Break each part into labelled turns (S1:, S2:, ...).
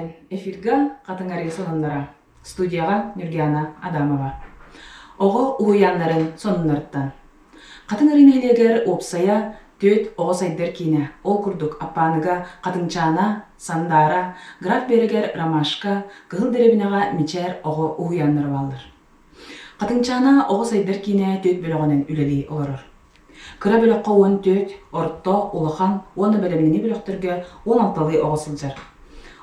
S1: Бәләхен эфирга қатыңарғы сонуннара. Студияға Нургияна Адамова. Оғы уяннарын сонуннарыттан. Қатыңарын елегер опсая төт оғы сайдар кейіне. Ол күрдік аппаныға қатыңчана, сандара, граф берегер рамашка, кығыл деребінаға мичер оғы уяннары балыр. Қатыңчана оғы сайдар кейіне төт бөліғынан үлелей оларыр. Кыра бөліқ қауын төт, орытто, улахан, оны бөлімені бөліқтірге 16-лы оғы сылжар.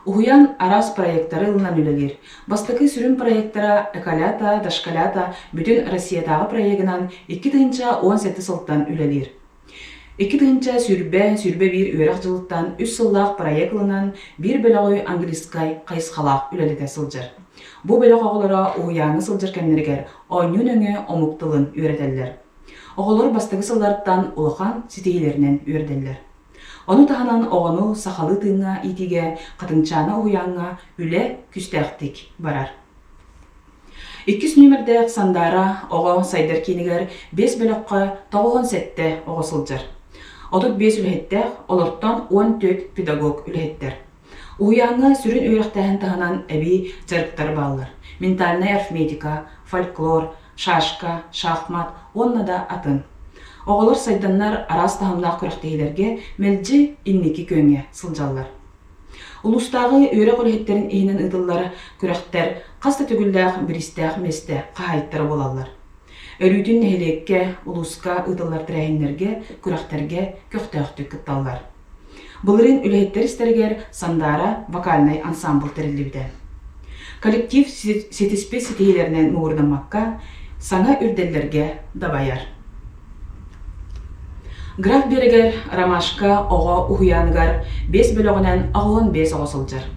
S1: Уян арас проекттары ылынан үлелер. Бастықы сүрін проекттара экалята, дашкалята бүтін Россиятағы проектынан 2-17 сылттан үлелер. 2 сүрбе бір өрек жылыттан 3 сыллақ проект ылынан бір бөліғой англискай қайсқалақ үлелеті сылжар. Бұл бөліқ оғылыра уяны сылжар кәмнергер ойнын өңі омуқтылын өретелер. Оғылыр бастығы сылларыттан улахан сетейлерінен өрделер. Оны тағанан оғыну сақалы тыңға итиге қатыңчаны уянға үлі күстәқтік барар. 2 нөмірді сандара оғы сайдар кейінігер 5 бөліққа 9 сәтті оғы сылжар. 35 үліхеттәқ, олырттан 14 педагог үліхеттер. Уянға сүрін өйрақтағын тағанан әбей жарықтар балылар. Ментальная арифметика, фольклор, шашка, шахмат, онна да атын. Оғылыр сайданнар арас тағымлақ күріқтейлерге мәлжі иннекі көнге сылжалар. Улустағы өйрек үліхеттерін ейінен ұдыллары күріқтер қаста түгілдәқ бірістәқ месті қағайттары болалар. Өрүтін нәйлекке, улуска ұдыллар тірәйінлерге, күріқтерге көқтәқті күтталар. Бұлырын үліхеттер істергер сандара вокальный ансамбл тірілдібді. Коллектив сетіспе сетейлерінен мұғырдамаққа саңа үрделерге дабаяр. Граф берегер рамашка оға уянгар 5 бөліғінен 15 оға сылжар.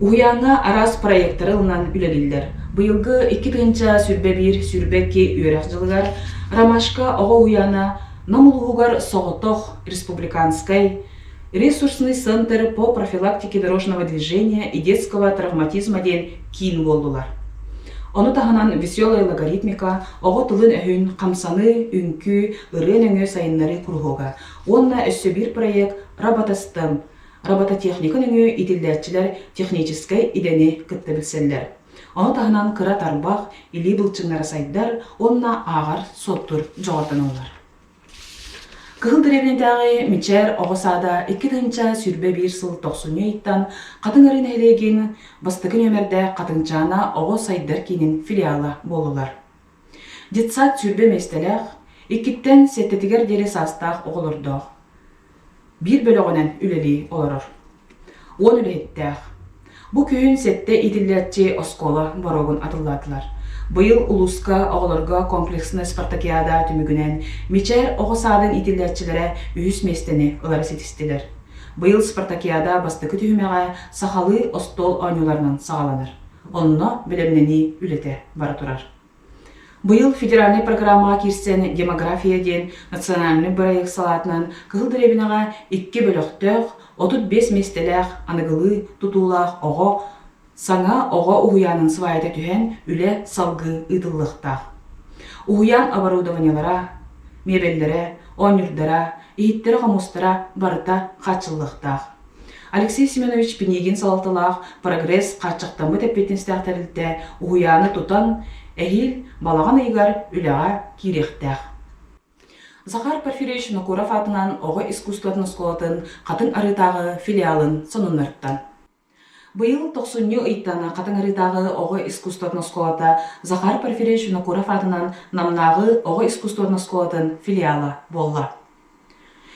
S1: Уянға арас проекттары ылынан үлелілдер. Бұйылғы 2 сүрбе 1 сүрбе 2 өрек жылығар рамашка оға уяна намылығығар Соғытоқ республиканскай ресурсный центр по профилактике дорожного движения и детского травматизма ден кейін болдылар. Оны тағанан веселая логаритмика, оғы тылын өйін қамсаны, үнкі, ұрын өңі сайынлары күрғуға. Онна өссі бір проект роботостым, робототехникын өңі иділдәтчілер техническай идені күтті білселдер. Оны тағанан қыра тарбақ, или бұлчыңлары сайдар, онна ағар соттыр жоғатан олар. Кығыл дәребінетағы мичер оғысада 2 сүрбе 1 сыл 90 еттан қатыңырын әлеген бастығы нөмірді қатыңчана оғы сайдар кейінен филиалы болулар. Детсат сүрбе местелек 2-тен сеттетігер дері састақ оғылырдық. 1 бөліғінен үлелі олырыр. 10 үлеттәқ. Бұ күйін сетте иділләтче оскола борогын атылладылар. Бұйыл улуска оғылырға комплексны спартакиада түмігінен мичер оғысадың итілдәтчілері үйіс местені ұлары сетістілер. Бұйыл спартакиада бастықы түйімеға сақалы остол ойнуларынан сағаланыр. Онына білімнені үлеті бара тұрар. Бұйыл федеральный программаға кирсен демография ден национальный проект салатынан кығыл дәребінаға 2 бөліқтөқ, 35 местеләқ, анығылы, тұтулақ, оғы, саңа оға уянын свайда түхен үлі салғы ұдылықтақ. Уян оборудованиялара, мебелдері, онюрдара, иеттері қамустара барыта қатшылықтақ. Алексей Семенович Пенегин салалтылақ прогресс қатшықтамы тәппетіністәқ тәрілді уяны тұтан әйіл балаған айғар үліға керектәқ. Захар Порфиревич Нокуров атынан оғы искусстватын сколатын қатын арытағы филиалын сонынларттан. Бұйыл 90 ыйттана қатың арыдағы оғы искусстватын сколата Захар Порфиревич Нокуров атынан намнағы оғы искусстватын сколатын филиалы болла.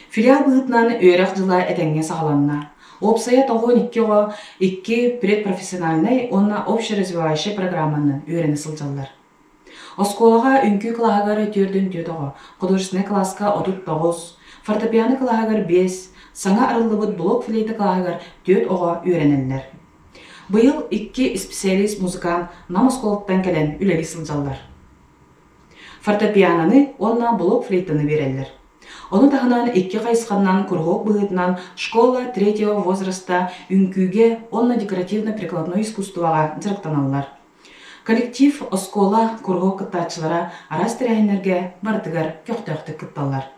S1: Филиал бұғытынан өрек жылы әтенге сағаланна. Опсая тоғын 2 предпрофессиональный, онна общеразвивающий программанын өрені сылжалар. Осколаға үнкі клағағары түрдің төтіғы, художественный класска 39, фортепиано клағағар 5, саңа арылыбыт блок флейті клағағар 4 оға өренелер. Бұйыл 2 специалист музыкан намысколыттан кәлен үлері сылжалар. Фортепианоны онна блок флейтіні берелер. Оны тағынан 2 қайсқаннан күрғоқ бұғытынан школа 3-го возраста үнкүйге онна декоративно-прикладной искусствоға жырықтаналар. Коллектив оскола күрғоқ кыттачылара арас тірәйінерге бартығар көқтөқті кытталар.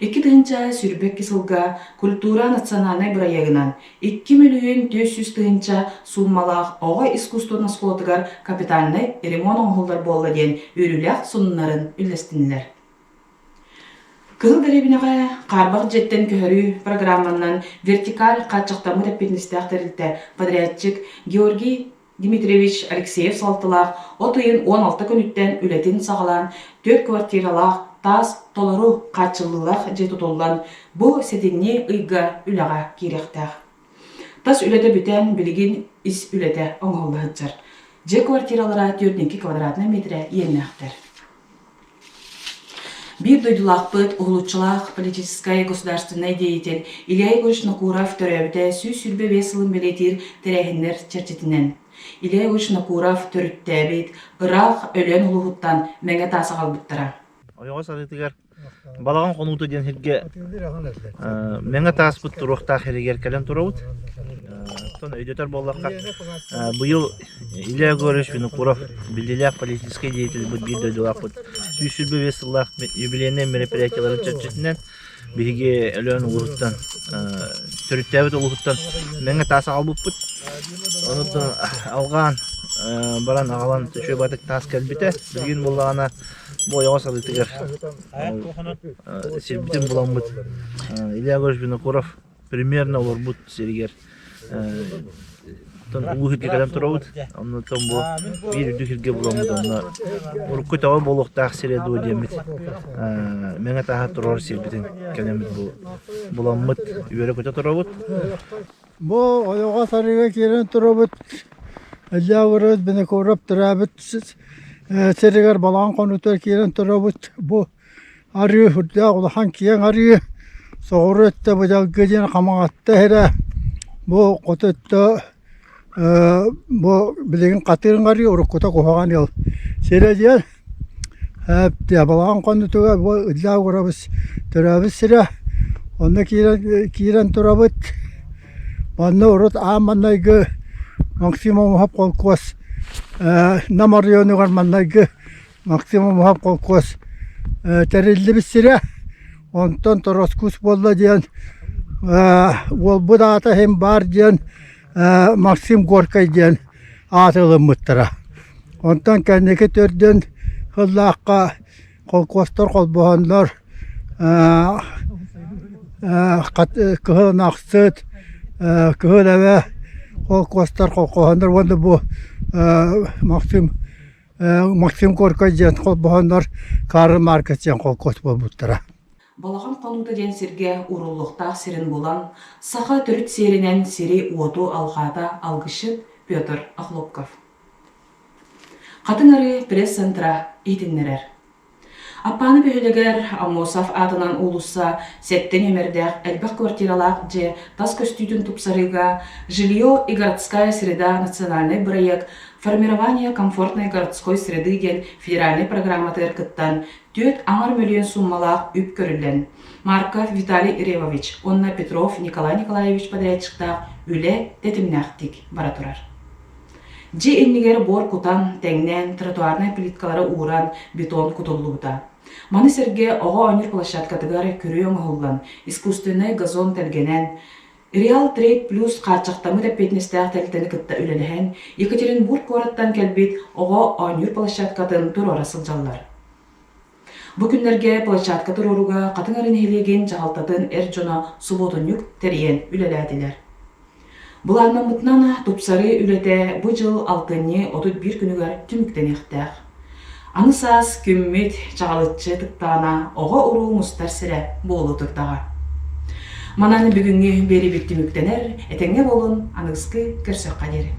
S1: Икки тыгынча сүрбек кисылга культура национальный проектынан 2 миллион 400 тыгынча суммалах ого искусственно скотыгар капитальный ремонт оңголдар болла ден үрүлях суннарын үлестинилер. Кыл деребинеге карбак жеттен көһөрүү программанан вертикаль качыктамы деппетнистахтерилте подрядчик Георгий Дмитриевич Алексеев салтылах отыйын 16 күнүттен үлетин сагалан 4 квартиралах тас толору качылылах же тутуллан бу сетинни ыйга үлага кирехтах. Тас үлете бүтен билигин ис үлете оңголлахыджар. Же квартиралара 4 квадратный метре еннахтер. Бир дойдулақпыт улуччылах политическая государственный деятель Илья Егорович Накуров төрөбүтэ сүрбе весылын белетир терехиннер черчетинен. Илья Егорович Накуров төрүттәбит ырах өлөн улугуттан меңе тасагалбыттара.
S2: Ойоға сағытығар балаған қонуыты ден херге меңе таспыт тұруқтақ херегер кәлем тұрауыд. Тон өйдетер боллаққа бұйыл Илья Егорович Накуров білделяқ политический деятель бұд бір дөйділақпыд. Сүйсүрбе весыллақ юбилейный мероприятияларын чәрчетінен бігі өлен ұлғыттан, түріттәбіт ұлғыттан меңе тасы албыппыд. Онытын алған баран ағалан түші батық тас кәлбіті бүгін болағана бойоға сағытығар сербітін бұламбыд. Илья Егорович Накуров примерно олар бұд сергер. Улухирге кәлем тұрауыд, оннан бұл бір үдікірге бұламыд, онна ұрыққы тауы болуқтақ середі өдемід. Мәңі тағы тұрар сербітін кәлемід бұламыд, үйері көте тұрауыд.
S3: Бұл ойоға сарыға керен тұрауыд, Илья Егорович Накуров тұрабыд, серігер балаған қонуттар керен тұрауыд. Бұл арығы хүрді ұлақан кейін арығы соғыры өтті бұдал гөден қамағатты әрі. Бұл қотетті білеген қатырын қари ұрыққыта қоғаған ел. Середен балаған қонуттыға бұл Илья Егорович тұрабыд сірі. Онда кейрен тұрабыд. Манны ұрыт аманнайғы максимум хап қолқос. Намар районығар маннайғы максимум хап қолқос. Тәрелді біз сірі. Онтан тұрас күс болды дейін. Ол бұд ата hem бар дейін. Максим Горкай дейін атылым мұттыра. Онтан кәнекі төрден қыллаққа қолқостар қолбағанлар кыһын ақсыт, кыһын әвә қолқостар қолқағандар. Онда бұл Максим Горкай дейін қолбағанлар кары маркет дейін қолқост бол бұттыра.
S1: Балаған қонуты ден серге уруллуқтақ серін болан, сақа түріт серінен сері уоту алғада алғышыт Петр Ахлопков. Қатын ары пресс-центра итіннерер. Аппаны бөйлегер Амосов атынан улуса сеттен өмердәк әлбәқ квартиралақ же тас көстүйтін тупсарыға жилье и городская среда национальный проект формирование комфортной городской среды ден федеральный программа тыркыттан 4 миллион суммалақ үп көрілден. Марков Виталий Ревович, онна Петров Николай Николаевич подрядчықта үле тетімнәқтік бара тұрар. Же эннигер бор кутан теңнен тротуарный плиткалары уран бетон кутуллууда. Маны серге ого онер площадкатыгары көрүү оңоллан, искусственный газон телгенен, Реал Трейд Плюс қачақтамы да петнестәқ тәлтені кытта үлеліген, Екатеринбург городтан кәлбет ого онер площадкатын тур орасыл жаллар. Бу күннерге площадка туруруга катын арын хелеген жағалтатын эрджона суботунюк терен үлеләдилер. Буларның мытнана тупсары үлете бу жыл 6-31 күнүгөр түмүктен ихтәк. Аны саас күммет чағалытчы тыктаана ого уруу мустар сире болу турдага. Мананы бүгүнгү бери биттүмүктенер, этеңге болун аныгызгы көрсөк кадери.